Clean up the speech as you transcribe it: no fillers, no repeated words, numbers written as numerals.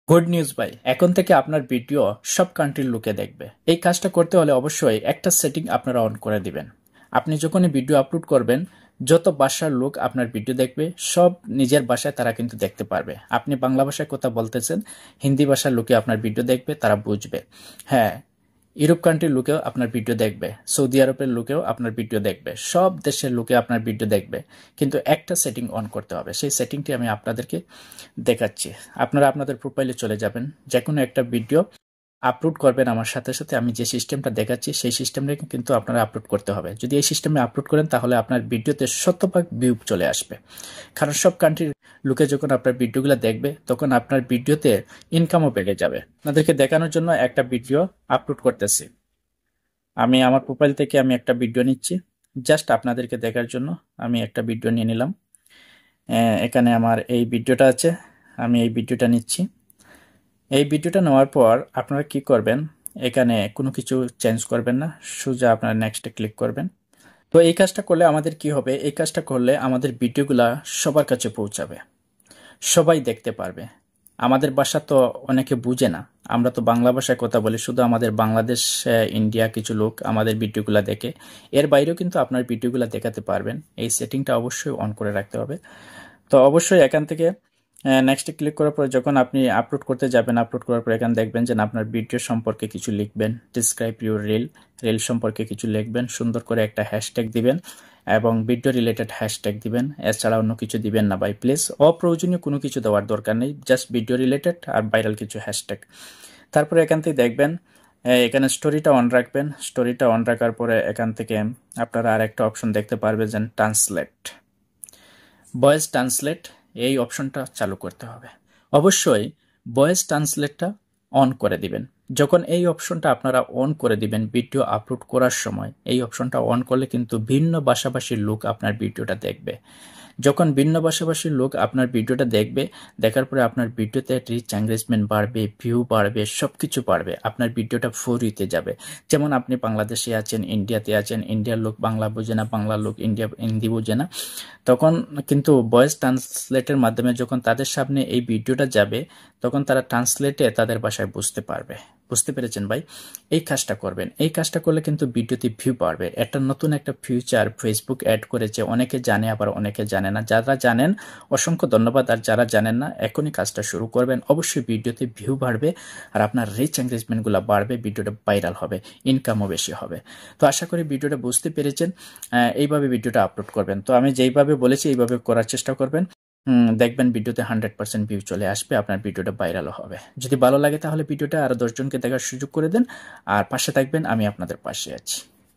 Good news ভাই, এখন থেকে আপনার ভিডিও সব কান্ট্রির লোকে দেখবে। এই কাজটা করতে হলে অবশ্যই একটা সেটিং আপনারা অন করে দিবেন। আপনি যখনই ভিডিও আপলোড করবেন, যত ভাষার লোক আপনার ভিডিও দেখবে, সব নিজের ভাষায় তারা কিন্তু দেখতে পারবে। আপনি বাংলা ভাষায় কথা বলতেছেন, হিন্দি ভাষার লোকে আপনার ভিডিও দেখবে, তারা বুঝবে। হ্যাঁ, ইউরোপ কান্ট্রির লোকেও আপনার ভিডিও দেখবে, সৌদি আরবের লোকেও আপনার ভিডিও দেখবে, সব দেশের লোকে আপনার ভিডিও দেখবে। কিন্তু একটা সেটিং অন করতে হবে, সেই সেটিংটি আমি আপনাদেরকে দেখাচ্ছি। আপনারা আপনাদের প্রোফাইলে চলে যাবেন, যে কোনো একটা ভিডিও আপলোড করবেন আমার সাথে সাথে আমি যে সিস্টেমটা দেখাচ্ছি সেই সিস্টেমটা কিন্তু আপনারা আপলোড করতে হবে। যদি এই সিস্টেমে আপলোড করেন তাহলে আপনার ভিডিওতে 100% ভিউ চলে আসবে। কারণ সব কান্ট্রির লোকে যখন আপনার ভিডিওগুলো দেখবে তখন আপনার ভিডিওতে ইনকামও বেড়ে যাবে। আপনাদেরকে দেখানোর জন্য একটা ভিডিও আপলোড করতেছি। আমি আমার প্রোফাইল থেকে আমি একটা ভিডিও নিচ্ছি, জাস্ট আপনাদেরকে দেখার জন্য আমি একটা ভিডিও নিয়ে নিলাম। এখানে আমার এই ভিডিওটা আছে, আমি এই ভিডিওটা নিচ্ছি। এই ভিডিওটা নেওয়ার পর আপনারা কি করবেন, এখানে কোনো কিছু চেঞ্জ করবেন না, সোজা আপনারা নেক্সটে ক্লিক করবেন। তো এই কাজটা করলে আমাদের কি হবে, এই কাজটা করলে আমাদের ভিডিওগুলা সবার কাছে পৌঁছাবে, সবাই দেখতে পারবে। আমাদের ভাষা তো অনেকে বুঝে না, আমরা তো বাংলা ভাষায় কথা বলি, শুধু আমাদের বাংলাদেশ ইন্ডিয়া কিছু লোক আমাদের ভিডিওগুলো দেখে। এর বাইরেও কিন্তু আপনার ভিডিওগুলো দেখাতে পারবেন। এই সেটিংটা অবশ্যই অন করে রাখতে হবে। তো অবশ্যই এখান থেকে নেক্সটে ক্লিক করার পর যখন আপনি আপলোড করতে যাবেন, আপলোড করার পর এখানে দেখবেন যে আপনার ভিডিও সম্পর্কে কিছু লিখবেন, ডিসক্রাইব ইউর রিল সম্পর্কে কিছু লিখবেন, সুন্দর করে একটা হ্যাশট্যাগ দিবেন এবং ভিডিও রিলেটেড হ্যাশট্যাগ দিবেন। এছাড়া অন্য কিছু দিবেন না ভাই, প্লিজ। অপ্রয়োজনীয় কোনো কিছু দেওয়ার দরকার নেই, জাস্ট ভিডিও রিলেটেড আর ভাইরাল কিছু হ্যাশট্যাগ। তারপরে এখান থেকে দেখবেন এখানে স্টোরিটা অন রাখবেন। স্টোরিটা অন রাখার পরে এখান থেকে আপনারা আর একটা অপশন দেখতে পারবেন যে ট্রান্সলেট, ভয়েস ট্রান্সলেট, এই অপশনটা চালু করতে হবে। অবশ্যই ভয়েস ট্রান্সলেটটা অন করে দিবেন। যখন এই অপশনটা আপনারা অন করে দিবেন ভিডিও আপলোড করার সময়, এই অপশনটা অন করলে কিন্তু ভিন্ন ভাষাভাষীর লোক আপনার ভিডিওটা দেখবে। যখন ভিন্ন ভাষাভাষীর লোক আপনার ভিডিওটা দেখবে, দেখার পরে আপনার ভিডিওতে রিচ এঙ্গেজমেন্ট বাড়বে, ভিউ বাড়বে, সব কিছু বাড়বে, আপনার ভিডিওটা ফরিতে যাবে। যেমন আপনি বাংলাদেশে আছেন, ইন্ডিয়াতে আছেন, ইন্ডিয়ার লোক বাংলা বোঝে না, বাংলার লোক হিন্দি বোঝে না, তখন কিন্তু ভয়েস ট্রান্সলেটের মাধ্যমে যখন তাদের সামনে এই ভিডিওটা যাবে তখন তারা ট্রান্সলেটে তাদের ভাষায় বুঝতে পারবে। বুঝতে পেরেছেন ভাই? এই কাজটা করবেন। এই কাজটা করলে কিন্তু ভিডিওতে ভিউ বাড়বে। একটা নতুন একটা ফিউচার ফেসবুক অ্যাড করেছে, অনেকে জানে আবার অনেকে জানে না। যারা জানেন অসংখ্য ধন্যবাদ, আর যারা জানেন না এখনই কাজটা শুরু করবেন। অবশ্যই ভিডিওতে ভিউ বাড়বে আর আপনার রিচ এঙ্গেজমেন্টগুলো বাড়বে, ভিডিওটা ভাইরাল হবে, ইনকামও বেশি হবে। তো আশা করি ভিডিওটা বুঝতে পেরেছেন। এইভাবে ভিডিওটা আপলোড করবেন। তো আমি যেইভাবে বলেছি এইভাবে করার চেষ্টা করবেন, দেখবেন ভিডিওতে 100% ভিউ চলে আসবে, আপনার ভিডিওটা ভাইরালও হবে। যদি ভালো লাগে তাহলে ভিডিওটা আরও 10 জনকে দেখার সুযোগ করে দেন, আর পাশে থাকবেন, আমি আপনাদের পাশে আছি।